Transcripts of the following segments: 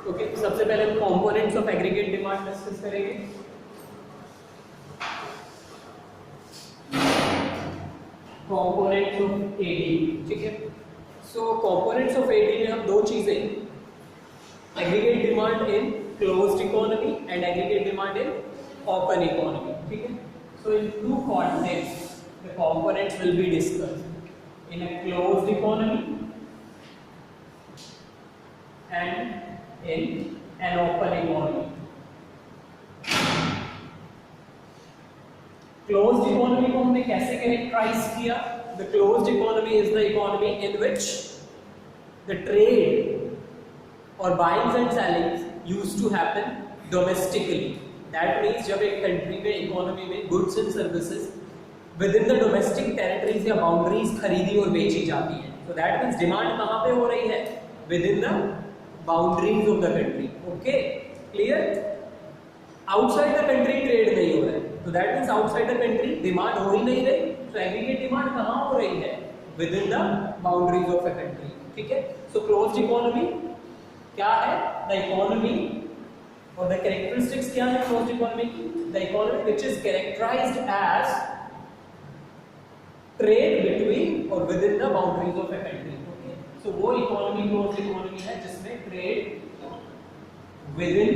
Okay, तो सबसे पहले हम components of aggregate demand discuss करेंगे। कंपोनेंट्स ऑफ एडी, ठीक है। सो कंपोनेंट्स ऑफ एडी में हम दो चीजें, aggregate demand in closed economy and aggregate demand in open economy, ठीक है। So in two context the components will be discussed in a closed economy and in an open economy. Closed economy को हमने कैसे characterise किया? The closed economy is the economy in which the trade or buying and selling used to happen domestically. That means जब एक country में economy में goods and services with in the domestic territories या boundaries खरीदी और बेची जाती है, तो दैट मीन्स डिमांड कहाँ पे हो रही है? Within the boundaries of the country. Okay, clear? Outside the country trade नहीं हो रहा है, तो that means outside the country demand हो ही नहीं रही, तो एग्रीगेट डिमांड कहाँ हो रही है? Within the boundaries of a country, ठीक है। सो क्लोज्ड इकोनॉमी क्या है? द इकोनॉमी और द कैरेक्टरिस्टिक्स क्या है क्लोज्ड इकोनॉमी की? The economy which is characterized as trade between और within the boundaries of a country. तो वो इकोनॉमी क्लोज्ड इकोनॉमी है जिसमें trade within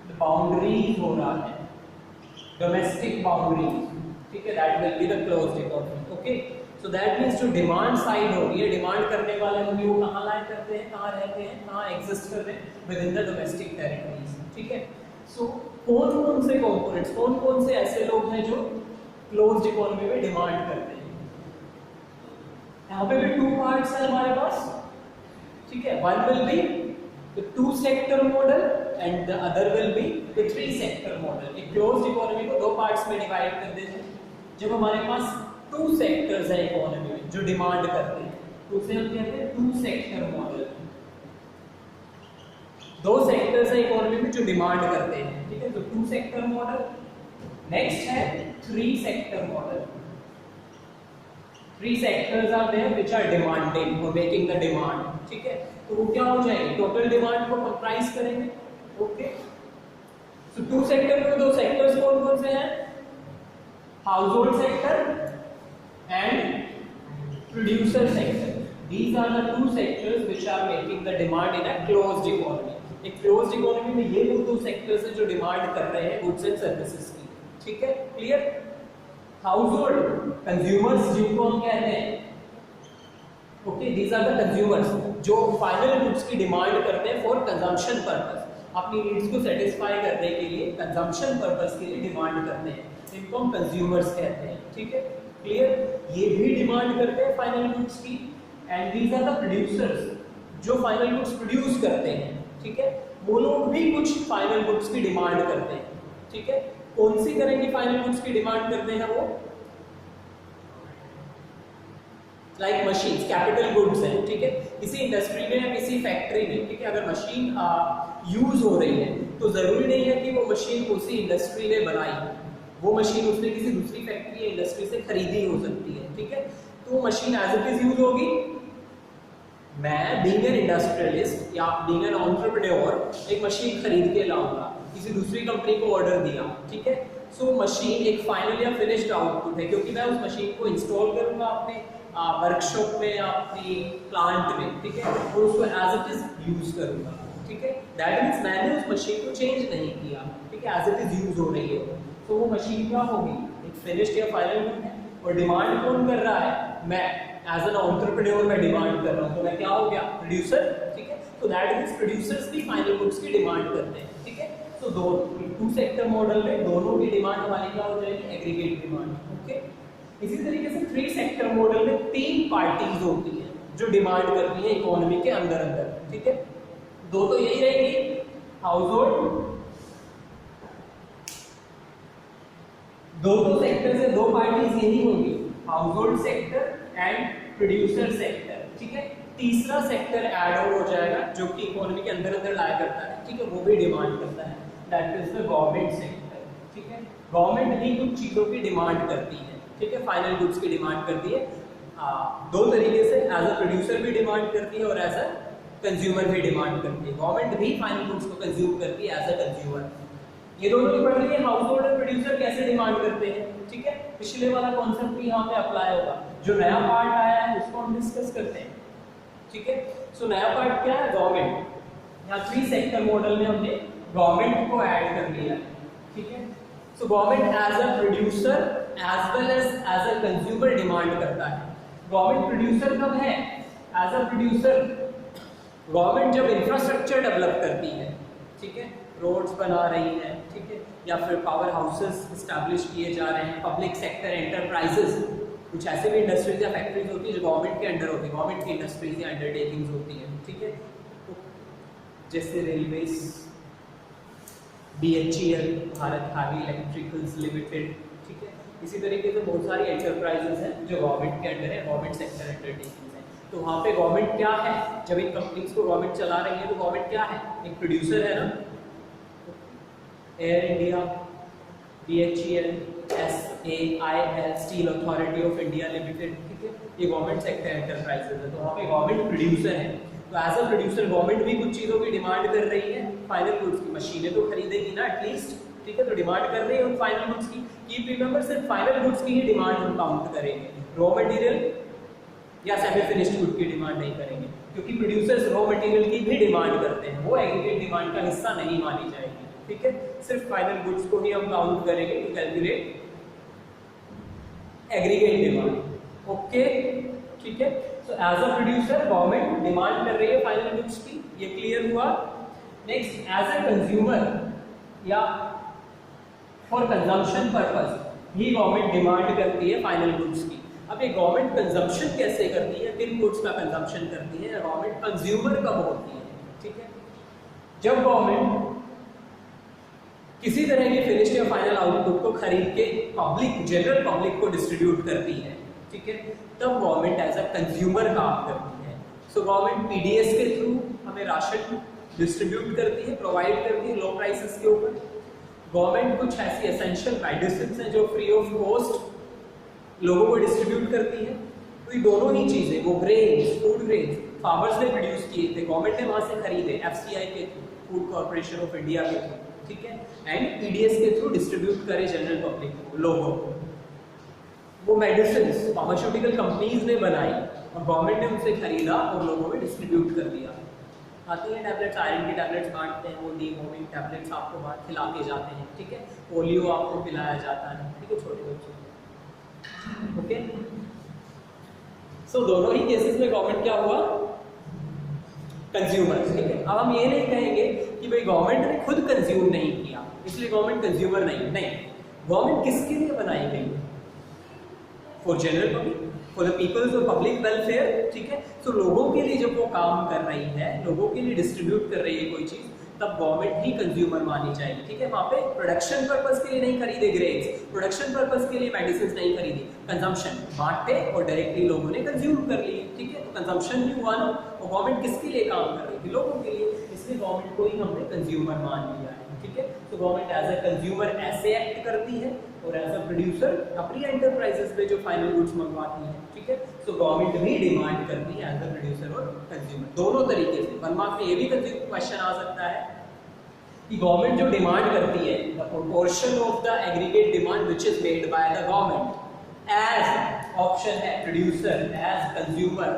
the boundaries हो रहा है, डोमेस्टिक बाउंड्रीज, ठीक है। That will be the closed economy. Okay, so that means जो डिमांड साइड होगी है, डिमांड करने वाले होंगे, वो कहाँ लाइक करते हैं, कहाँ रहते हैं, कहाँ एग्जिस्ट करते हैं? With in the domestic territories, ठीक है। सो कौन कौन से कंपोनेंट्स, कौन कौन से ऐसे लोग हैं जो क्लोज्ड इकोनॉमी में डिमांड करते हैं? यहाँ पे भी टू पार्ट्स है हमारे पास, ठीक है। One will be the two sector model and the other will be the three sector model. एक क्लोज्ड इकोनॉमी को दो पार्ट्स में डिवाइड कर देते हैं। जब हमारे पास टू सेक्टर्स है इकोनॉमी में जो डिमांड करते हैं, तो उसे हम कहते हैं टू सेक्टर मॉडल। दो सेक्टर्स है इकोनॉमी में जो डिमांड करते हैं, ठीक है, तो टू सेक्टर मॉडल। नेक्स्ट है three sector model. Three sectors are there which are demanding or making the demand, ठीक है। तो वो क्या हो जाएंगे? टोटल डिमांड को कंप्राइज करेंगे। ओके, सो टू सेक्टर में दो सेक्टर्स कौन कौन से हैं? House hold sector and producer sector. These are the two sectors which are making the demand in a closed economy. एक क्लोज्ड इकोनॉमी में ये दो सेक्टर्स हैं जो डिमांड कर रहे हैं गुड्स एंड सर्विसेज की, ठीक है, क्लियर? हाउस होल्ड कंज्यूमर्स जिनको हम कहते हैं, okay, these are the consumers जो फाइनल गुड्स की डिमांड करते हैं फॉर कंजम्पशन पर्पस, अपनी नीड्स को सेटिस्फाई करने के लिए कंजम्पशन पर्पस के लिए डिमांड करते हैं, इनको हम कंज्यूमर्स कहते हैं, ठीक है, क्लियर? ये भी डिमांड करते हैं फाइनल गुड्स की। And these are the producers जो फाइनल गुड्स प्रोड्यूस करते हैं, ठीक है, वो लोग भी कुछ फाइनल गुड्स की डिमांड करते हैं, ठीक है। कौन सी तरह की फाइनल गुड्स की डिमांड करते हैं वो? लाइक मशीन्स, कैपिटल गुड्स हैं, ठीक है। किसी इंडस्ट्री में या किसी फैक्ट्री में, ठीक है, अगर मशीन यूज हो रही है तो जरूरी नहीं है कि वो मशीन उसी इंडस्ट्री ने बनाई, वो मशीन उसने किसी दूसरी फैक्ट्री या इंडस्ट्री से खरीदी हो सकती है, ठीक है। तो machine as it is use होगी। मैं बीइंग एन इंडस्ट्रियलिस्ट या बीइंग एन एंटरप्रेन्योर एक मशीन खरीद के लाऊंगा, किसी दूसरी कंपनी को ऑर्डर दिया, ठीक है। सो मशीन एक फाइनल या फिनिश्ड आउटपुट है, क्योंकि मैं उस मशीन को इंस्टॉल करूंगा अपने वर्कशॉप में या अपनी प्लांट में, ठीक है, और उसको एज इट इज यूज करूंगा, ठीक है। दैट मीन्स मैंने उस मशीन को चेंज नहीं किया, ठीक है, एज इट इज यूज हो रही है, तो वो मशीन क्या होगी? एक फिनिश्ड या फाइनल गुड है। और डिमांड कौन कर रहा है? मैं एज एन एंटरप्रेन्योर मैं डिमांड कर रहा हूँ, तो मैं क्या हो गया? प्रोड्यूसर, ठीक है। तो दैट मीन्स प्रोड्यूसर्स भी फाइनल गुड्स की डिमांड करते हैं, ठीक है। तो दो टू सेक्टर मॉडल में दोनों की डिमांड हमारी क्या हो जाएगी? Aggregate demand, okay. इसी तरीके से थ्री सेक्टर मॉडल में तीन पार्टीज होती हैं जो डिमांड करती है इकोनॉमी के अंदर अंदर, ठीक है। दो तो यही रहेंगी, हाउस होल्ड, दो सेक्टर से दो पार्टीज यही होंगी, house hold sector and producer sector, ठीक है। तीसरा सेक्टर ऐड ऑन हो जाएगा जो कि इकोनॉमी के अंदर अंदर लाया करता है, ठीक है, वो भी डिमांड करता है, that is the government sector, ठीक है। गवर्नमेंट ही कुछ चीजों की डिमांड करती है, ठीक है, फाइनल गुड्स की डिमांड करती है। दो तरीके से, एज अ प्रोड्यूसर भी डिमांड करती है और एज अ कंज्यूमर भी डिमांड करती है, गवर्नमेंट भी फाइनल गुड्स को कंज्यूम करती है एज अ कंज्यूमर। ये दोनों ही पढ़ रही है हाउस होल्ड और प्रोड्यूसर कैसे डिमांड करते हैं, ठीक है। पिछले वाला कॉन्सेप्ट भी यहाँ पे अप्लाई होगा। जो नया पार्ट आया है उसको हम डिस्कस करते हैं, ठीक है। सो नया पार्ट क्या है, गवर्नमेंट। यहाँ 3 सेक्टर मॉडल में हमने गवर्नमेंट को ऐड कर लिया है, ठीक है। So government as a producer as well as a consumer demand करता है। गवर्नमेंट प्रोड्यूसर कब है, एज अ प्रोड्यूसर गवर्नमेंट जब इंफ्रास्ट्रक्चर डेवलप करती है, ठीक है, रोड्स बना रही है, ठीक है, या फिर पावर हाउसेस इस्टेब्लिश किए जा रहे हैं, पब्लिक सेक्टर एंटरप्राइजेस, कुछ ऐसे भी इंडस्ट्रीज या फैक्ट्रीज होती है जो गवर्नमेंट के अंडर होती है, गवर्नमेंट की इंडस्ट्रीज या अंडरटेकिंग्स होती है, ठीक है। तो जैसे railways, BHEL, Bharat heavy electricals limited, ठीक है। इसी तरीके से बहुत सारी एंटरप्राइजेस हैं जो गवर्नमेंट के अंडर है, गवर्नमेंट सेक्टर अंडरटेकिंग्स हैं। तो वहाँ पे गवर्नमेंट क्या है, जब इन कंपनीज को गवर्नमेंट चला रही है तो गवर्नमेंट क्या है, एक प्रोड्यूसर है ना। Air India, BHEL, SAIL, steel authority of India limited, ठीक है, ये गवर्नमेंट सेक्टर एंटरप्राइजेस है। तो वहाँ पे गवर्नमेंट प्रोड्यूसर है। तो एज अ प्रोड्यूसर गवर्नमेंट भी कुछ चीज़ों की डिमांड कर रही है, फाइनल गुड्स की। मशीनें तो खरीदेगी ना एटलीस्ट, ठीक है, तो डिमांड कर रही है उन फाइनल गुड्स की। कीप रिमेंबर, सिर्फ फाइनल गुड्स की ही डिमांड हम काउंट करेंगे, रॉ मटेरियल या सेमी फिनिश्ड गुड की डिमांड नहीं करेंगे, क्योंकि प्रोड्यूसर्स रॉ मटेरियल की भी डिमांड करते हैं, वो एग्रीगेट डिमांड का हिस्सा नहीं मानी जाएगी, ठीक है। सिर्फ फाइनल गुड्स को ही हम काउंट करेंगे to calculate aggregate demand, okay, ठीक है। So as a producer government demand कर रही है फाइनल गुड्स की, ये क्लियर हुआ। नेक्स्ट, एज अ कंज्यूमर या फॉर कंजम्पशन पर्पस भी गवर्नमेंट डिमांड करती है फाइनल गुड्स की। अब ये गवर्नमेंट कंजम्पशन कैसे करती है, किन गुड्स का कंजम्पशन करती है, गवर्नमेंट कंज्यूमर कब होती है, ठीक है। जब गवर्नमेंट किसी तरह की फिनिश्ड या फाइनल आउटपुट को खरीद के पब्लिक, जनरल पब्लिक को डिस्ट्रीब्यूट करती है, ठीक है, तब गवर्नमेंट एज अ कंज्यूमर काम करती है। सो गवर्नमेंट PDS के थ्रू हमें राशन डिस्ट्रीब्यूट करती है, प्रोवाइड करती है लो प्राइसेस के ऊपर। गवर्नमेंट कुछ ऐसी एसेंशियल मेडिसिन हैं जो फ्री ऑफ कॉस्ट लोगों को डिस्ट्रीब्यूट करती है। तो ये दोनों ही चीज़ें, वो ग्रेन्स, फूड ग्रेन्स फार्मर्स ने प्रोड्यूस किए थे, गवर्नमेंट ने वहाँ से खरीदे FCI के through, food corporation of India के थ्रू, ठीक है, एंड PDS के थ्रू डिस्ट्रीब्यूट करे जनरल पब्लिक को, लोगों को। वो मेडिसिन फार्मास्यूटिकल कंपनीज ने बनाई और गवर्नमेंट ने उनसे खरीदा और लोगों में डिस्ट्रीब्यूट कर दिया। आते हैं टैबलेट्स, आयरन की टैबलेट्स बांटते हैं, वो डीमोविंग टैबलेट्स आपको बाहर खिला के जाते हैं, ठीक है, पोलियो आपको पिलाया जाता है, ठीक है, छोटे बच्चों को, ओके। सो दोनों ही केसेस में गवर्नमेंट क्या हुआ, कंज्यूमर, ठीक है। अब हम ये नहीं कहेंगे कि भाई गवर्नमेंट ने खुद कंज्यूम नहीं किया इसलिए गवर्नमेंट कंज्यूमर नहीं, गवर्नमेंट किसके लिए बनाई गई, for general public, for the peoples और पब्लिक वेलफेयर, ठीक है। तो लोगों के लिए जब वो काम कर रही है, लोगों के लिए डिस्ट्रीब्यूट कर रही है कोई चीज, तब गवर्नमेंट ही कंज्यूमर मानी जाएगी, ठीक है। वहाँ पे प्रोडक्शन पर्पस के लिए नहीं खरीदे ग्रेन्स, प्रोडक्शन पर्पस के लिए मेडिसिन नहीं खरीदी, कंजम्पशन बांटे और डायरेक्टली लोगों ने कंज्यूम कर लिए, ठीक है। तो कंजम्पशन भी हुआ ना, और गवर्नमेंट किसके लिए काम कर रही थी, लोगों के लिए, इसलिए गवर्नमेंट को ही हमने कंज्यूमर मान लिया है, ठीक है। तो गवर्नमेंट एज अ कंज्यूमर ऐसे एक्ट करती है और एज अ प्रोड्यूसर अपनी एंटरप्राइजेस में जो फाइनल गुड्स मंगवाती है, ठीक है। सो गवर्नमेंट भी डिमांड करती है एज अ प्रोड्यूसर और कंज्यूमर, दोनों तरीके से। 1 मार्क्स में ये भी क्वेश्चन आ सकता है कि गवर्नमेंट जो डिमांड करती है, the proportion of the aggregate demand which is made by the government as option है प्रोड्यूसर, एज कंज्यूमर,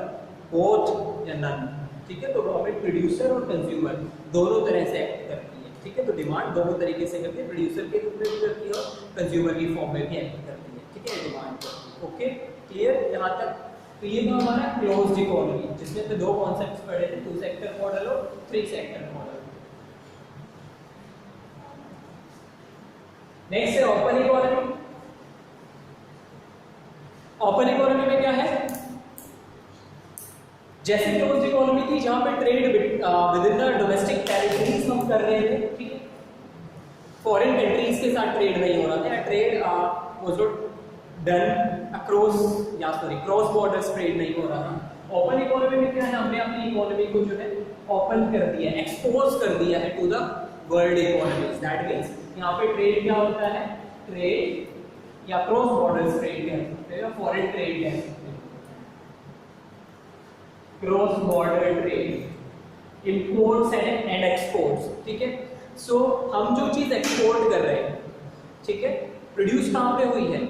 बोथ या नन, ठीक है। तो गवर्नमेंट प्रोड्यूसर और कंज्यूमर दोनों तरह से एक्ट करती है, ठीक है। तो डिमांड दोनों तरीके से करती है, प्रोड्यूसर के रूप में भी करती है और कंज्यूमर की फॉर्म में भी एक्ट करती है, ठीक है, डिमांड। ओके, क्लियर यहाँ तक। तो ये था हमारा क्लोज्ड इकोनॉमी, जिसमें से 2 कॉन्सेप्ट्स पढ़े थे, 2 सेक्टर मॉडल और 3 सेक्टर मॉडल। नेक्स्ट है ओपन इकोनॉमी। ओपन इकोनॉमी में क्या है, जैसे क्लोज्ड इकोनॉमी थी जहां पे trade within the domestic territories हम कर रहे थे, ठीक है, फॉरेन कंट्रीज के साथ ट्रेड नहीं हो रहा था, trade was not done across या क्रॉस बॉर्डर्स ट्रेड नहीं हो रहा था। ओपन इकोनॉमी में क्या है, हमने अपनी इकोनॉमी को जो है ओपन कर दिया, एक्सपोज कर दिया है to the world economies. That means यहाँ पे ट्रेड क्या होता है, ट्रेड या क्रॉस बॉर्डर्स ट्रेड कह सकते हैं या फॉरेन ट्रेड कह सकते हैं, cross border trade, imports and exports, ठीक है। सो हम जो चीज एक्सपोर्ट कर रहे हैं, ठीक है, प्रोड्यूस कहाँ पे हुई है?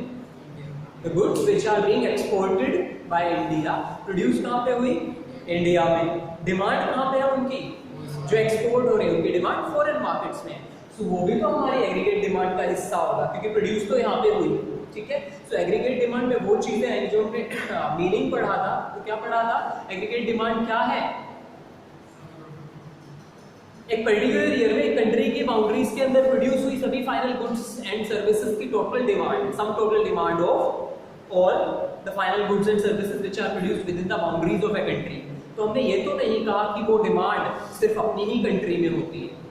The goods which are being exported by India produce कहाँ पे हुई? इंडिया में। डिमांड कहाँ पे है उनकी? जो एक्सपोर्ट हो रही है उनकी डिमांड फॉरेन मार्केट्स में। सो वो भी तो हमारी एग्रीगेट डिमांड का हिस्सा होगा, क्योंकि प्रोड्यूस तो यहाँ पे हुई, ठीक है। सो एग्रीगेट डिमांड में वो चीजें हैं जो हमने मीनिंग पढ़ा था। तो क्या पढ़ा था? एग्रीगेट डिमांड क्या है? एक पर्टिकुलर ईयर में एक कंट्री की बाउंड्रीज के अंदर प्रोड्यूस हुई सभी फाइनल गुड्स एंड सर्विसेज की total demand, sum total demand of all the final goods and services which are produced within the boundaries of a country. तो हमने ये तो नहीं कहा कि वो डिमांड सिर्फ अपनी ही कंट्री में होती है,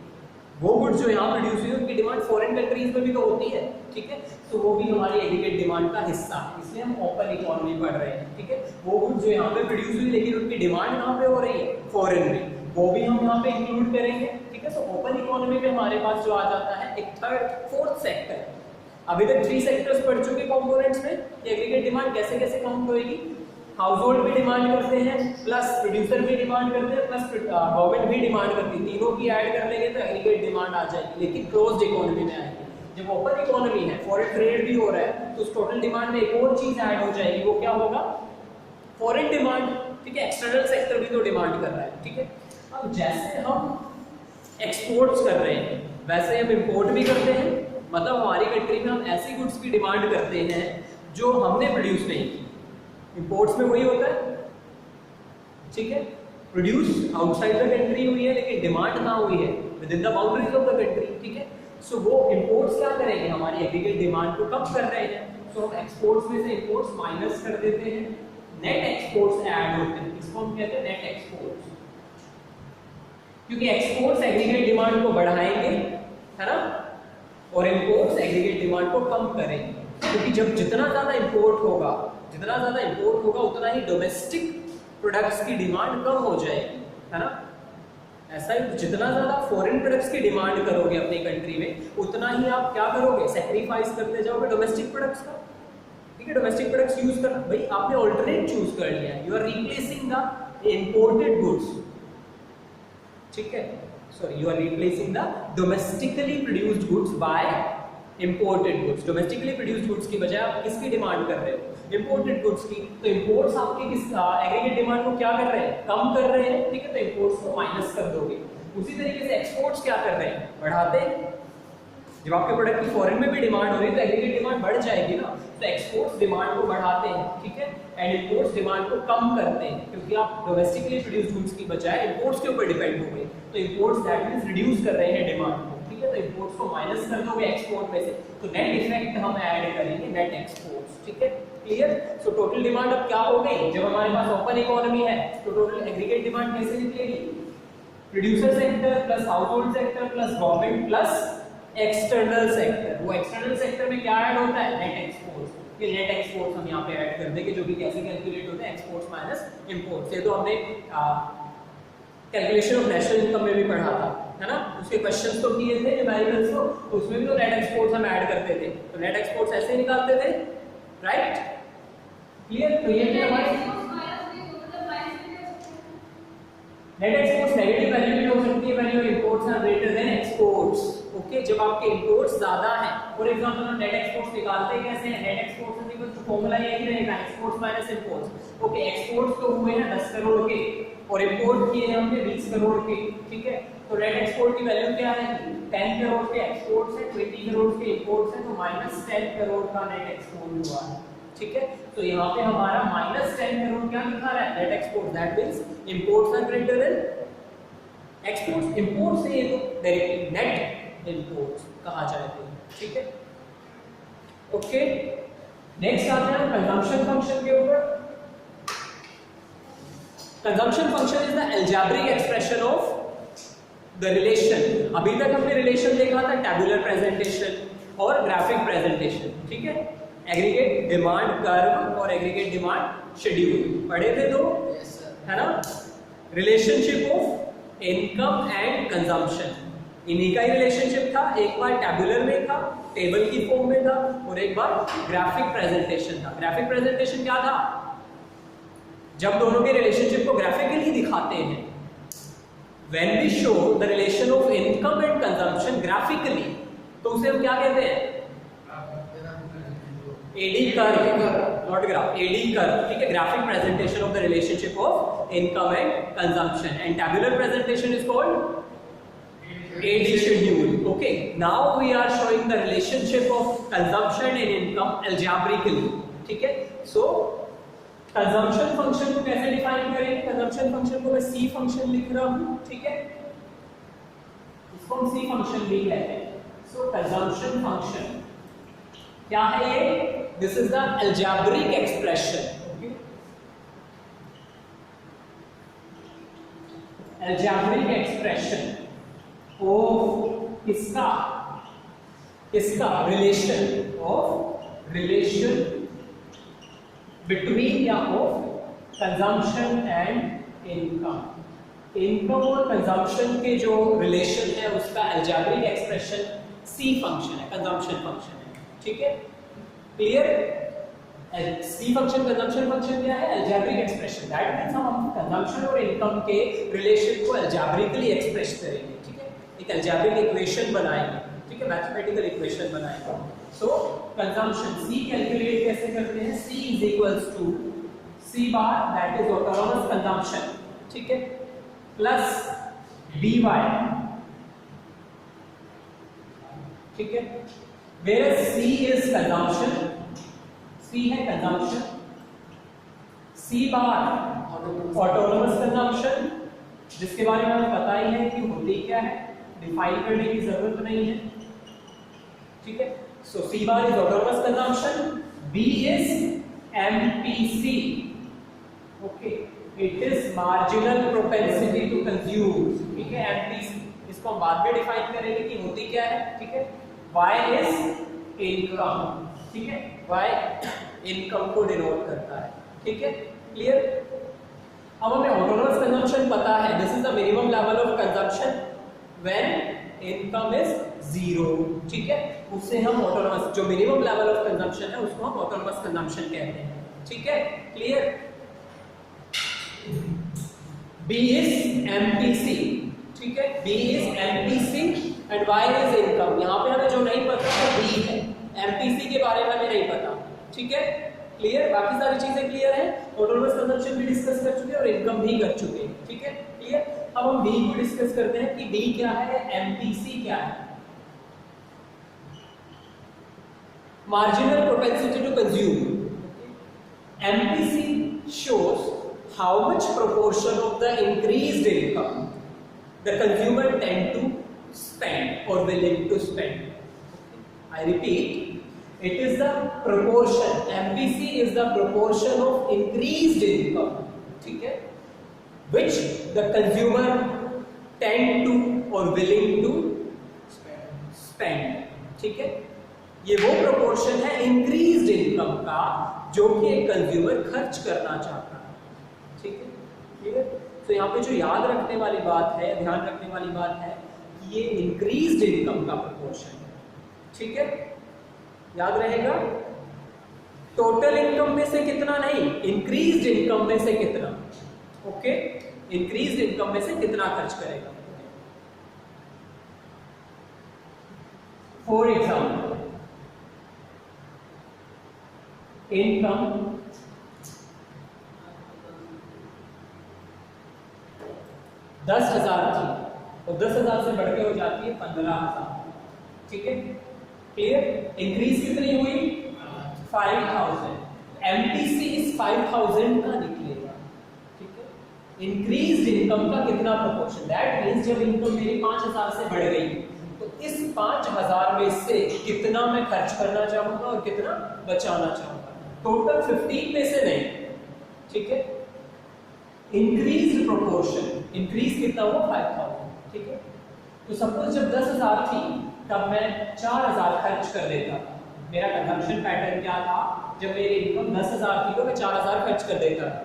वो गुड्स जो यहाँ प्रोड्यूस हुई उनकी डिमांड फॉरेन कंट्रीज में भी तो होती है, ठीक है। तो वो भी हमारी एग्रीगेट डिमांड का हिस्सा है, इसलिए हम ओपन इकोनॉमी पढ़ रहे हैं, ठीक है। वो गुड्स जो यहाँ पे प्रोड्यूस हुई लेकिन उनकी डिमांड कहाँ पे हो रही है? फॉरेन में, वो भी हम यहाँ पे इंक्लूड करेंगे, ठीक है। सो ओपन इकोनॉमी में हमारे पास जो आ जाता है एक थर्ड फोर्थ सेक्टर। अभी तक 3 सेक्टर्स पढ़ चुके कंपोनेंट्स में। एग्रीगेट डिमांड कैसे कैसे काउंट होएगी? हाउस होल्ड भी डिमांड करते हैं, प्लस प्रोड्यूसर भी डिमांड करते हैं, प्लस गवर्नमेंट भी डिमांड करती है। तीनों की ऐड कर लेंगे तो एग्रीगेट डिमांड आ जाएगी, लेकिन क्लोज्ड इकोनॉमी में आएगी। जब ओपन इकोनॉमी है, फॉरेन ट्रेड भी हो रहा है, तो उस टोटल डिमांड में एक और चीज ऐड हो जाएगी, वो क्या होगा? फॉरेन डिमांड, ठीक है। एक्सटर्नल सेक्टर भी तो डिमांड कर रहा है, ठीक है। अब जैसे हम एक्सपोर्ट्स कर रहे हैं वैसे हम इंपोर्ट भी करते हैं, मतलब हमारी कंट्री में हम ऐसी गुड्स की डिमांड करते हैं जो हमने प्रोड्यूस नहीं की। इंपोर्ट्स में वही होता है, ठीक है। प्रोड्यूस आउटसाइड द कंट्री हुई है लेकिन डिमांड ना हुई है within the boundaries of the country, ठीक है। सो वो इंपोर्ट्स क्या करेंगे? हमारी एग्रीगेट डिमांड को कम कर रहे हैं। सो हम एक्सपोर्ट्स में से इंपोर्ट्स माइनस कर देते हैं, नेट एक्सपोर्ट्स ऐड होते हैं, इसको हम कहते हैं नेट एक्सपोर्ट्स, क्योंकि एक्सपोर्ट्स एग्रीगेट डिमांड को बढ़ाएंगे, है ना, और इंपोर्ट्स एग्रीगेट डिमांड को कम करेंगे। क्योंकि जब जितना ज्यादा इंपोर्ट होगा उतना ही डोमेस्टिक प्रोडक्ट्स की डिमांड कम हो जाएगी, है ना। ऐसा ही जितना ज्यादा फॉरेन प्रोडक्ट्स की डिमांड करोगे अपनी कंट्री में, उतना ही आप क्या करोगे? सैक्रिफाइस करते जाओगे डोमेस्टिक प्रोडक्ट्स का, ठीक है। डोमेस्टिक प्रोडक्ट्स यूज करना, भाई आपने ऑल्टरनेट चूज कर लिया है, you are replacing the imported goods, ठीक है। Sorry, you are replacing the domestically produced goods by imported goods. Domestically produced goods की बजाय आप किसकी डिमांड कर रहे हो? इंपोर्टेड गुड्स की। तो इंपोर्ट्स आपकी किस एग्रीगेट डिमांड को क्या कर रहे हैं? कम कर रहे हैं, ठीक है। तो इंपोर्ट्स को माइनस कर दोगे। उसी तरीके से एक्सपोर्ट्स क्या कर रहे हैं? बढ़ाते हैं। जब आपके प्रोडक्ट की फॉरेन में भी डिमांड हो रही है तो एग्रीगेट डिमांड बढ़ जाएगी ना। तो एक्सपोर्ट्स डिमांड को बढ़ाते हैं, ठीक है, एंड इंपोर्ट्स डिमांड को कम करते हैं, क्योंकि आप डोमेस्टिकली प्रोड्यूस्ड गुड्स की बजाय इंपोर्ट्स के ऊपर डिपेंड हो गए। तो इंपोर्ट्स दैट मींस रिड्यूस कर रहे हैं डिमांड को, ठीक है। तो इंपोर्ट्स को माइनस कर दोगे एक्सपोर्ट में से, तो नेट इफेक्ट हम ऐड करेंगे नेट एक्सपोर्ट्स, ठीक है। क्लियर? सो टोटल डिमांड अब क्या हो गई? जब हमारे पास ओपन इकोनॉमी है तो टोटल एग्रीगेट डिमांड कैसे निकलेगी? Producer sector plus household sector plus government plus external sector. वो एक्सटर्नल सेक्टर में क्या ऐड होता है? Net exports. ये नेट एक्सपोर्ट्स हम यहाँ पे ऐड कर देंगे, जो कि कैसे कैलकुलेट होते हैं? Exports minus imports. ये तो हमने कैलकुलेशन ऑफ नेशनल इनकम में भी पढ़ा था, है ना। उसके क्वेश्चंस तो किए थे न्यूमेरिकल्स को, तो उसमें भी तो नेट एक्सपोर्ट्स हम ऐड करते थे। तो नेट एक्सपोर्ट्स ऐसे निकालते थे, राइट? क्लियर? तो ये भी हमारे नेट एक्सपोर्ट्स नेगेटिव वैल्यू भी हो सकती है when your imports are greater than exports. Okay, जब आपके इंपोर्ट्स ज्यादा हैं, फॉर एग्जांपल हम नेट एक्सपोर्ट्स निकालते कैसे हैं? Net exports equal to formula यही रहेगा, exports minus imports. Okay, exports तो हुए हैं 10 करोड़ के और इंपोर्ट किए हैं हमने 20 करोड़ के, ठीक है। तो नेट एक्सपोर्ट की वैल्यू क्या है? 10 करोड़ के एक्सपोर्ट्स है, 20 करोड़ के इंपोर्ट्स है, तो माइनस 10 करोड़ का नेट एक्सपोर्ट हुआ है, ठीक है। तो यहाँ पे हमारा माइनस 10 करोड़ क्या लिखा रहा है? Net export. That means imports are greater than exports. Import से ये तो डायरेक्टली नेट इंपोर्ट्स कहा जाएगा, ठीक है। ओके, नेक्स्ट आते हैं कंजम्पशन फंक्शन के ऊपर। Consumption function is the algebraic expression of the relation. अभी तक हमने रिलेशन देखा था टैबुलर प्रेजेंटेशन और ग्राफिक प्रेजेंटेशन, ठीक है। एग्रीगेट डिमांड कर्व और एग्रीगेट डिमांड शेड्यूल पढ़े थे दो, है ना। Relationship of income and consumption, इन्हीं का ही रिलेशनशिप था। एक बार टैबुलर में था, टेबल की फॉर्म में था, और एक बार ग्राफिक प्रेजेंटेशन था। ग्राफिक प्रेजेंटेशन क्या था? जब दोनों के रिलेशनशिप को ग्राफिकली दिखाते हैं when we show the relation of income and consumption graphically, तो उसे हम क्या कहते हैं? AD curve, not graph, AD curve, ठीक है, graphic presentation of the relationship of income and consumption, and tabular presentation is called AD schedule. Okay, now we are showing the relationship of consumption and income algebraically. ठीक है, सो consumption function को कैसे define करेंगे? Consumption function को मैं सी function लिख रहा हूं. ठीक है, इसको हम सी फंक्शन भी कहते हैं. सो कंजम्पशन फंक्शन क्या है ये? This is the algebraic expression. Algebraic expression of इसका रिलेशन बिटवीन या of consumption and income. Income और कंजम्पशन के जो रिलेशन है उसका अलजेब्रिक एक्सप्रेशन सी फंक्शन है, कंजम्पशन फंक्शन है. ठीक है, क्लियर? सी फंक्शन कंजम्पशन फंक्शन क्या है? Algebraic expression. दैट मींस हम कंजम्पशन और इनकम के रिलेशन को अलजेब्रिकली एक्सप्रेस करेंगे. ठीक है, एक अलजेब्रिक इक्वेशन बनाएंगे. ठीक है, मैथमेटिकल इक्वेशन बनाएंगे. सो कंजम्पशन सी कैलकुलेट कैसे करते हैं? C is equals to C bar, that is autonomous consumption. ठीक है, प्लस BY. ठीक है, whereas C is consumption, C है consumption, C बार autonomous consumption, जिसके बारे में हमें पता ही है कि होती क्या है, डिफाइन करने की जरूरत नहीं है. ठीक है, so C bar is autonomous consumption, B is MPC. okay, it is marginal propensity to consume. ठीक है, MPC इसको हम बाद में डिफाइन करेंगे कि होती क्या है. ठीक है, Y is income. ठीक है, Y इनकम को डिनोट करता है. ठीक है, क्लियर? अब हमें ऑटोनोमस कंजम्पशन पता है. This is the minimum level of consumption when income is 0. ठीक है, उससे हम ऑटोनोमस, जो मिनिमम लेवल ऑफ कंजम्पशन है उसको हम ऑटोनोमस कंजम्पशन कहते हैं. ठीक है, क्लियर? B is MPC. ठीक है, B is MPC and Y is income. यहाँ पे हमें जो नहीं पता वो B है, MPC के बारे में हमें नहीं पता. ठीक है, क्लियर? बाकी सारी चीजें क्लियर है. ऑटोनोमस कंजम्पशन भी डिस्कस कर चुके हैं और इनकम भी कर चुके हैं. ठीक है, क्लियर? अब हम B को डिस्कस करते हैं कि B क्या है, MPC क्या है. Marginal propensity to consume. MPC shows how much proportion of the increased income the consumer tend to spend or willing to spend. I repeat, it is the proportion. MPC is the proportion of increased income, ठीक है, which the consumer tend to or willing to spend. ठीक है, ये वो proportion है increased income का जो कि एक कंज्यूमर खर्च करना चाहता है. ठीक है, क्लियर? तो यहाँ पे जो याद रखने वाली बात है, ध्यान रखने वाली बात है कि ये इंक्रीज्ड इनकम का प्रोपोर्शन है. ठीक है, याद रहेगा. टोटल इनकम में से कितना नहीं, इंक्रीज्ड इनकम में से कितना. ओके, इंक्रीज्ड इनकम में से कितना खर्च करेगा. फॉर एग्जाम्पल, इनकम 10,000 थी और 10,000 से बढ़ के हो जाती है 15,000. ठीक है, क्लियर? इंक्रीज कितनी हुई? 5,000. एमपीसी इस 5,000 का निकलेगा. ठीक है, इंक्रीज्ड इनकम का कितना प्रोपोर्शन. दैट मींस जब इनकम मेरी 5,000 से बढ़ गई तो इस 5,000 में से कितना मैं खर्च करना चाहूंगा और कितना बचाना चाहूंगा. टोटल 15 में से नहीं. ठीक है, इंक्रीज्ड प्रोपोर्शन, इंक्रीज कितना हुआ? 5,000. ठीक है, तो सपोज जब 10,000 थी तब मैं 4,000 खर्च कर देता था. मेरा कंजम्पशन पैटर्न क्या था? जब मेरी इनकम 10,000 थी तो मैं 4,000 खर्च कर देता था.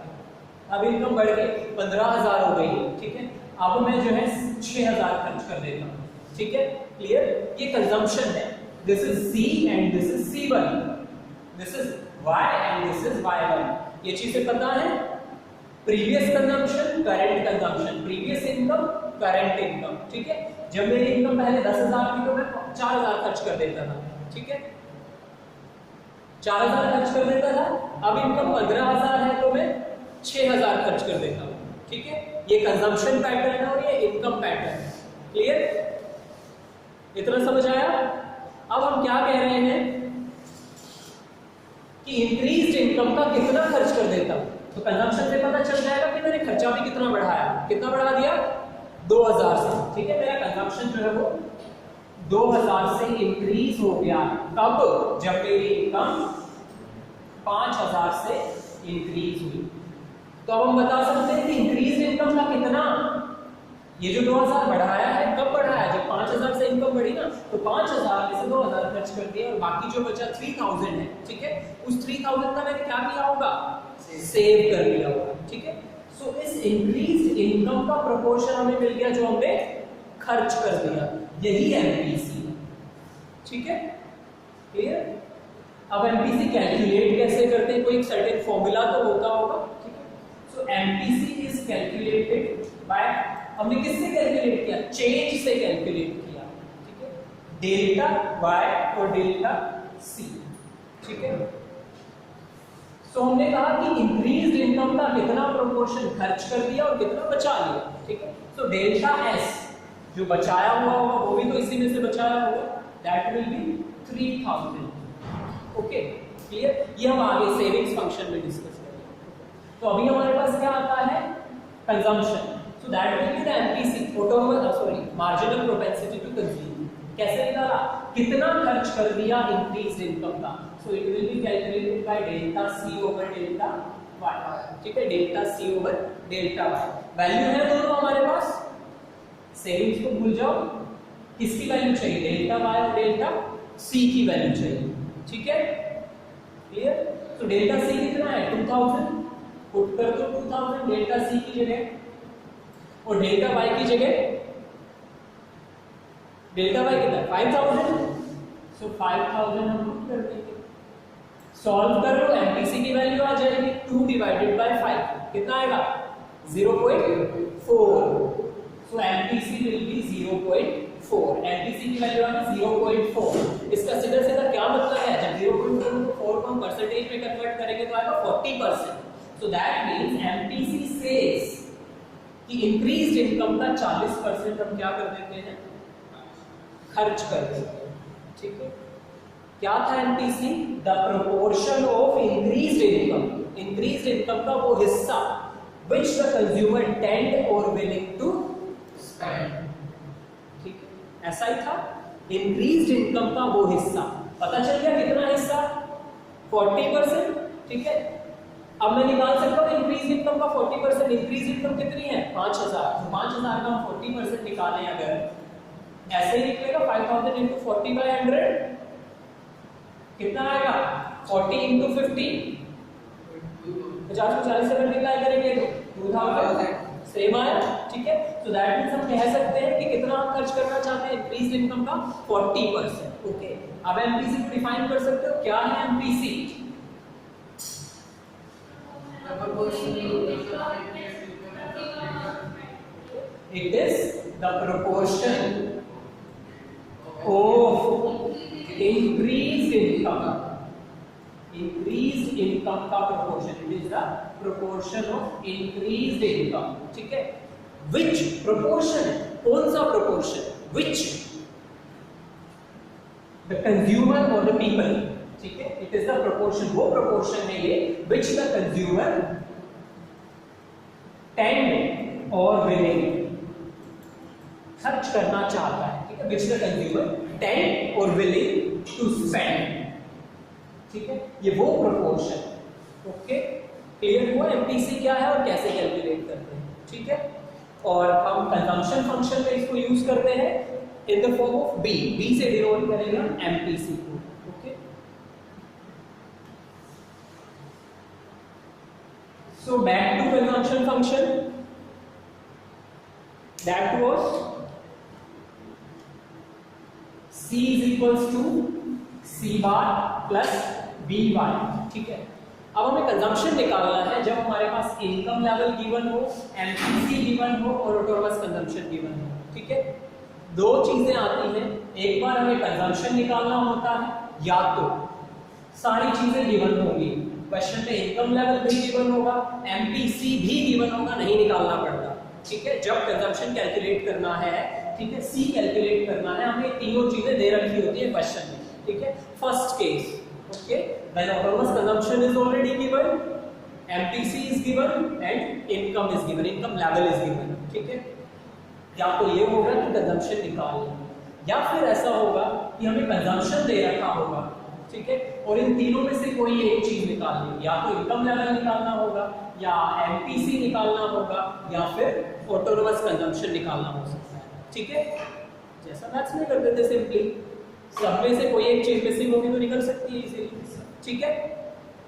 अब इनकम बढ़ गई 15,000 हो गई. ठीक है, अब मैं जो है 6,000 खर्च कर देता हूँ. ठीक है, क्लियर? ये कंजम्पशन है. This is C and this is C1. This is Y and this is Y1. ये चीजें पता है. Previous consumption, current consumption, previous income, current income, ठीक है। जब मेरी इनकम पहले 10,000 थी तो मैं 4,000 खर्च कर देता था, ठीक है, 4,000 खर्च कर देता था। अब इनकम 15,000 है तो मैं 6,000 खर्च कर देता हूँ, ठीक है। ये कंजम्पशन पैटर्न है और ये इनकम पैटर्न है। क्लियर, इतना समझ आया? अब हम क्या कह रहे हैं कि इंक्रीज्ड इनकम का कितना खर्च कर देता हूं, तो कंजम्पशन से पता चल जाएगा कि मैंने खर्चा भी कितना बढ़ाया, कितना बढ़ा दिया 2,000 से, ठीक है। मेरा कंजम्पशन जो है वो 2,000 से इंक्रीज हो गया। कब? जब मेरी इनकम 5,000 से इंक्रीज हुई। तो अब हम बता सकते हैं कि इंक्रीज इनकम का कितना, ये जो 2,000 बढ़ाया है कब बढ़ाया? जब 5,000 से इनकम बढ़ी ना, तो 5,000 में से 2,000 खर्च कर दिया और बाकी जो बचा 3,000 है, ठीक है, उस 3,000 का मैंने क्या किया होगा? सेव कर लिया होगा, ठीक है। सो इस इंक्रीज्ड इनकम का प्रोपोर्शन हमें मिल गया जो हमने खर्च कर दिया, यही एमपीसी, ठीक है। क्लियर? अब एमपीसी कैलकुलेट कैसे करते हैं? कोई सर्टेन फॉर्मूला तो होता होगा, ठीक है। सो एमपीसी इज कैलकुलेटेड बाय, हमने किससे कैलकुलेट किया? चेंज से कैलकुलेट किया, ठीक है, डेल्टा वाई और डेल्टा सी, ठीक है। सो हमने कहा कि इंक्रीज्ड इनकम का कितना प्रोपोर्शन खर्च कर दिया और कितना बचा लिया, ठीक है। सो डेल्टा एस जो बचाया हुआ होगा वो भी तो इसी में से बचाया होगा, that will B 3,000, okay. Clear? ये हम आगे सेविंग्स फंक्शन में डिस्कस करेंगे। तो अभी हमारे पास क्या आता है? Consumption. So that will be the MPC, marginal propensity to consume. कैसे निकाला? कितना खर्च कर दिया increased income का? So it will be calculated by delta C over delta Y, ठीक है, delta C over delta Y। Value है दोनों हमारे पास, सेविंग्स को भूल जाओ, किसकी वैल्यू चाहिए? डेल्टा Y और डेल्टा C की वैल्यू चाहिए, ठीक है। क्लियर? तो डेल्टा C कितना है? 2,000, पुट कर दो 2,000 डेल्टा C की जगह, और डेल्टा वाई की जगह डेल्टा वाई कितना? 5,000। सो 5,000 हम पुट कर देंगे, सॉल्व कर लो, एमपीसी की वैल्यू आ जाएगी 2 डिवाइडेड बाय 5, कितना आएगा? 0.4। सो एमपीसी विल बी 0.4, एमपीसी की वैल्यू आ गई 0.4। इसका सीधा सीधा क्या मतलब है? जब 0.4 को हम परसेंटेज में कन्वर्ट करेंगे तो आएगा 40%। So that means MPC says कि इंक्रीज्ड इनकम का 40% हम क्या कर देते हैं? खर्च कर देते हैं, ठीक है। क्या था MPC? The proportion of increased income, increased income का वो हिस्सा which the consumer tend or willing to spend, ठीक है, ऐसा ही था। इंक्रीज्ड इनकम का वो हिस्सा, पता चल गया कितना हिस्सा? 40%, ठीक है। अब मैं निकाल सकता हूँ इंक्रीज इनकम का 40%। इंक्रीज इनकम कितनी है? 5,000। तो 5,000 का हम 40% निकालें अगर, ऐसे ही निकलेगा 5,000 इंटू 40/100, कितना आएगा? 40 इंटू 50, 50 को 40 से मल्टीप्लाई करेंगे तो 2,000 सेम आया, ठीक है। तो दैट मींस हम कह सकते हैं कि कितना हम खर्च करना चाहते हैं इंक्रीज इनकम का? 40%, ओके। अब एमपीसी को डिफाइन कर सकते हो, क्या है MPC? It is the proportion of increased income. Increased income का proportion. It is the proportion of increased income. ठीक है? Which proportion? कौन सा proportion? Which the consumer or the people? ठीक है, इट इज द प्रोपोर्शन, वो proportion है ये which the consumer tend or willing, खर्च करना चाहता है, ठीक है, which the consumer tend or willing to spend, ठीक है, ये वो प्रोपोर्शन, ओके। क्लियर हुआ एमपीसी क्या है और कैसे कैलकुलेट करते हैं, ठीक है। और हम कंजम्पशन फंक्शन में इसको यूज करते हैं in the form of B, B से डिनोट करेंगे एमपीसी को, okay. So back to consumption function, that was C is equals to C bar plus B bar, ठीक है। अब हमें कंजम्पशन निकालना है जब हमारे पास इनकम लेवल गिवन हो, एमपीसी गिवन हो और ऑटोनोमस कंजम्पशन गिवन हो। ठीक है, दो चीजें आती हैं, एक बार हमें कंजम्पशन निकालना होता है या तो सारी चीजें गिवन होंगी, क्वेश्चन में इनकम लेवल भी गिवन होगा, एमपीसी भी गिवन होगा, नहीं निकालना पड़ता। ठीक है, जब कंजम्पशन कैलकुलेट करना है, ठीक है, सी कैलकुलेट करना है, हमें तीनों चीजें दे रखी होती है क्वेश्चन में। ठीक है, first case, okay, when autonomous consumption is already given, MPC is given and income is given, income level is given. ठीक है, या तो ये होगा कि कंजम्पशन निकाल लें, या फिर ऐसा होगा कि हमें कंजम्पशन दे रखा होगा, ठीक है, और इन तीनों में से कोई एक चीज निकाल लें, या तो इनकम लेवल निकालना होगा, या एमपीसी निकालना होगा, या फिर ऑटोनोमस कंजम्पशन निकालना हो सकता है। ठीक है, जैसा मैथ्स में कर देते सिंपली, सब में से कोई एक चीज मिसिंग होगी तो निकल सकती है इजीली। ठीक है,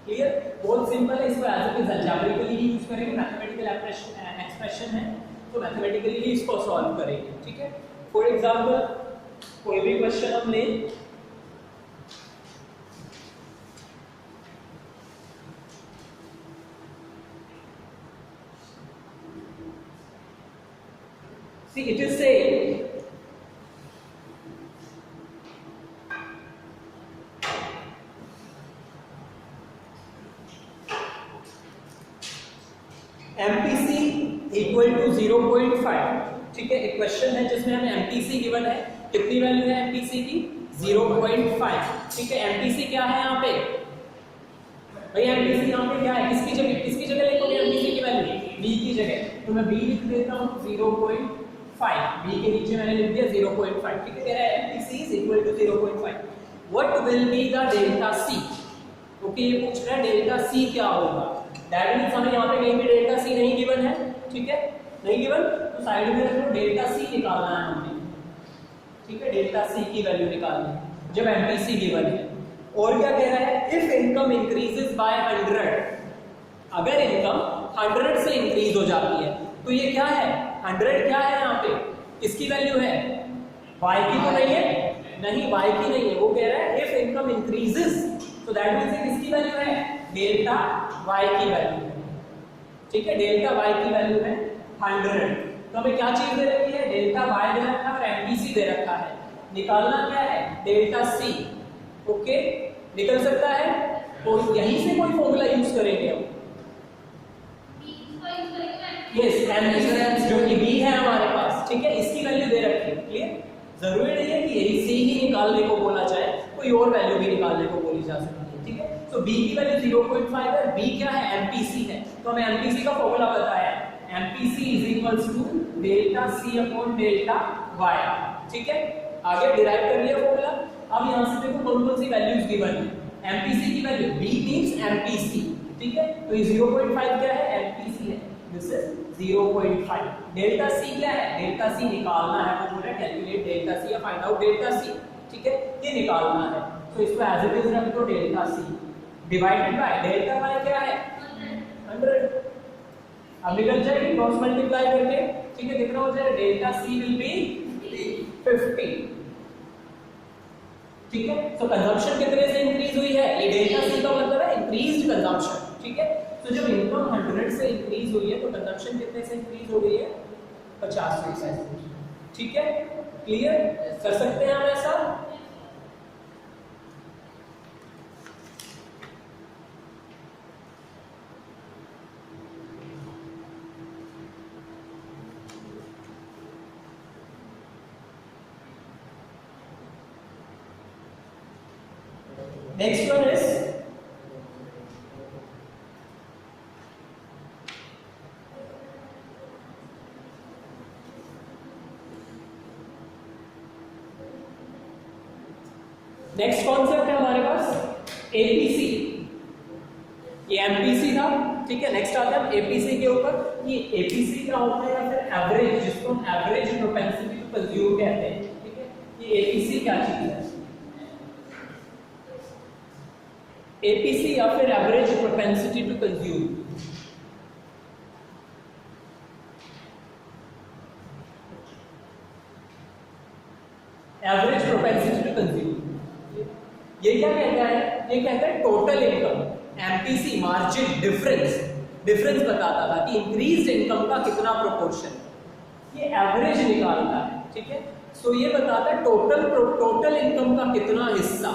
क्लियर, बहुत सिंपल है, इसको एज इट इज अलजेब्रिकली ही यूज करेंगे, मैथमेटिकल एक्सप्रेशन है तो मैथमेटिकली ही इसको सॉल्व करेंगे। ठीक है, फॉर एग्जांपल कोई भी क्वेश्चन हम लें, see it is saying MPC equal to 0.5। ठीक है, एक क्वेश्चन है जिसमें हमें MPC गिवन है, कितनी वैल्यू है MPC की 0.5। ठीक है, MPC क्या है यहाँ पे भाई, MPC यहाँ पे क्या है, किसकी जगह लिखोगे MPC की वैल्यू, B की जगह, तो मैं B लिख देता हूँ 0.5, B के नीचे मैंने लिख दिया 0.5। ठीक है, कह रहा है MPC is equal to 0.5, what will be the delta C। Okay, ये पूछ रहा है डेल्टा C क्या होगा, दैट मींस हमें यहाँ पे कहीं भी डेल्टा C नहीं गिवन है। ठीक है, नहीं गिवन तो साइड में रख लो, डेल्टा C निकालना है हमें। ठीक है, डेल्टा C की वैल्यू निकालनी है जब MPC गिवन है। और क्या कह रहा है, इफ इनकम इंक्रीजेस बाय 100, अगर इनकम 100 से इंक्रीज हो जाती है तो ये क्या है, 100 क्या है यहाँ पे, इसकी वैल्यू है, y की तो नहीं है, नहीं y की नहीं है, वो कह रहा है इफ इनकम इंक्रीजेस, तो दैट मींस ये किसकी वैल्यू है, डेल्टा y की वैल्यू है। ठीक है, डेल्टा y की वैल्यू है 100, तो हमें क्या चीज दे रखी है, डेल्टा y दे रखा है और MPC दे रखा है, निकालना क्या है, डेल्टा C। ओके, निकल सकता है, तो यहीं से कोई फॉर्मूला यूज करेंगे हम, यस MPC जो कि B है हमारे पास। ठीक है, इसकी वैल्यू दे रखी है, क्लियर, जरूरी नहीं है कि यही C ही निकालने को बोला जाए, कोई और वैल्यू भी निकालने को बोली जा सकती है। ठीक है, तो B की वैल्यू 0.5 है, B क्या है, MPC है, तो हमें MPC का फॉर्मूला पता है, MPC is equals to delta C upon delta Y। ठीक है, आगे डिराइव कर लिया फॉर्मूला। अब यहाँ से देखो कौन कौन सी वैल्यूज गिवन है, MPC की वैल्यू, B मींस MPC। ठीक है, तो ये 0.5 क्या है, MPC है, दिस इज 0.5। डेल्टा C क्या है, डेल्टा C निकालना है, वो बोल रहा है कैलकुलेट डेल्टा C या फाइंड आउट डेल्टा C। ठीक है, ये निकालना है, तो इसको एज इट इज रख दो, delta C divided by delta Y क्या है 100। अब निकल जाएगी क्रॉस मल्टीप्लाई करके। ठीक है, कितना हो जाएगा, डेल्टा C विल बी 50। ठीक है, तो कंजम्पशन कितने से इंक्रीज हुई है, ये डेल्टा C का मतलब है इंक्रीज्ड कंजम्पशन। ठीक है, तो जब इनकम 100 से इंक्रीज हुई है तो कंजम्पशन कितने से इंक्रीज हो गई है, 50 से। ठीक है, क्लियर, कर सकते हैं हम ऐसा। Next one is next concept है हमारे पास एपीसी। ये एमपीसी था। ठीक है, नेक्स्ट आता है एपीसी के ऊपर। ये एपीसी क्या होता है, या फिर एवरेज, जिसको हम एवरेज प्रोपेंसिटी टू कंज्यूम कहते हैं। ठीक है, ये एपीसी क्या चीज है, एपीसी या फिर average propensity to consume. Average propensity to consume, ये क्या कहता है, ये कहता है total income. MPC margin difference बताता था कि इंक्रीज इनकम का कितना प्रोपोर्शन, ये एवरेज निकालता है, ठीक है। सो ये बताता है टोटल इनकम का कितना हिस्सा,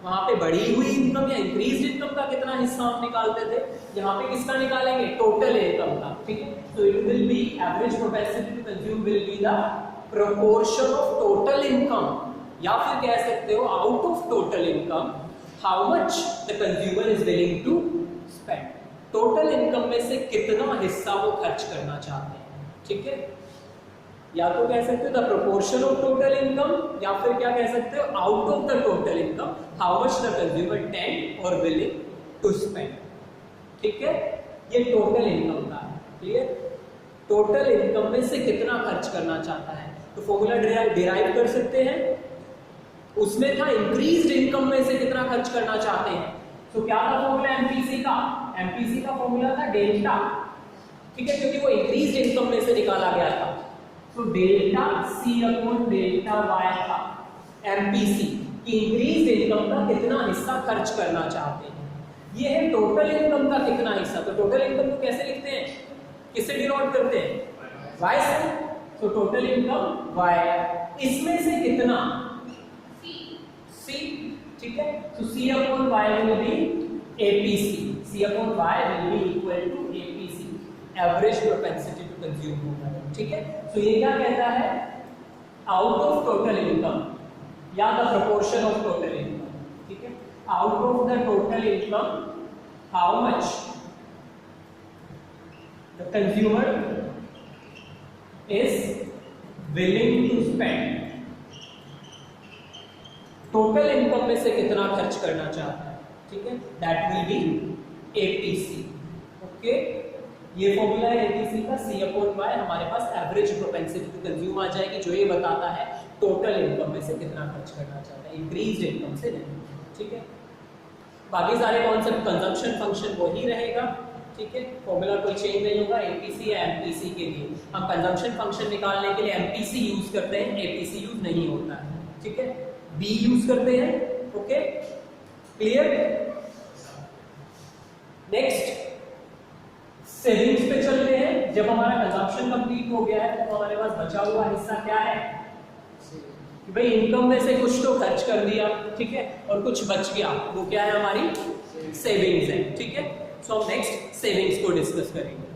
वहां पे बढ़ी हुई इनकम या इंक्रीज इनकम का कितना हिस्सा हम निकालते थे, यहाँ पे किसका निकालेंगे, टोटल इनकम का, ठीक है। So it will be average propensity to consume will be the proportion of total income, या फिर कह सकते हो out of total income how much the consumer is willing to spend, total income में से कितना हिस्सा वो खर्च करना चाहते हैं, ठीक है। या तो कह सकते हो the proportion of total income, या फिर क्या कह सकते हो out of the total income how much the consumer tend और विलिंग टू स्पेंड, ठीक है। ये टोटल इनकम का है, क्लियर। टोटल इनकम में से कितना खर्च करना चाहता है, तो फॉर्मूला डिराइव कर सकते हैं, उसमें था इंक्रीज्ड इनकम में से कितना खर्च करना चाहते हैं, तो क्या था फॉर्मूला एमपीसी का फॉर्मूला था डेल्टा, ठीक है, क्योंकि वो इंक्रीज्ड इनकम में से निकाला गया था। तो delta C upon delta Y था एमपीसी की इंक्रीज्ड इनकम का कितना हिस्सा खर्च करना चाहते हैं, ये है टोटल इनकम का कितना हिस्सा। तो टोटल इनकम को कैसे लिखते हैं, किससे डिनोट करते हैं, वाई से। तो टोटल इनकम वाई, इसमें से कितना सी, ठीक है। तो C upon Y will be APC, C upon Y will be equal to APC, average propensity to consume होगा, ठीक है। तो ये क्या कहता है, आउट ऑफ टोटल इनकम या the proportion of total income, ठीक है। Out of the total income how much the consumer is willing to spend, total income में से कितना खर्च करना चाहता है, ठीक है, that will be APC, okay. ये फॉर्मूला है एपीसी का, सी अपॉन वाई, हमारे पास एवरेज प्रोपेंसिटी टू कंज्यूम आ जाएगी, जो ये बताता है टोटल इनकम में से कितना खर्च करना चाहता है, इंक्रीज्ड इनकम से नहीं, ठीक है। बाकी सारे कॉन्सेप्ट कंजम्पशन फंक्शन वही रहेगा, ठीक है, फॉर्मूला कोई चेंज नहीं होगा एपीसी या एमपीसी के लिए। हम कंजम्पशन फंक्शन निकालने के लिए एमपीसी यूज करते हैं, एपीसी यूज नहीं होता है, ठीक है, बी यूज करते हैं, ओके, क्लियर। नेक्स्ट सेविंग्स पे चलते हैं। जब हमारा कंजम्पशन कंप्लीट हो गया है तो हमारे पास बचा हुआ हिस्सा क्या है, कि भाई इनकम में से कुछ तो खर्च कर दिया, ठीक है, और कुछ बच गया, वो क्या है, हमारी सेविंग्स है, ठीक है। सो हम नेक्स्ट सेविंग्स को डिस्कस करेंगे।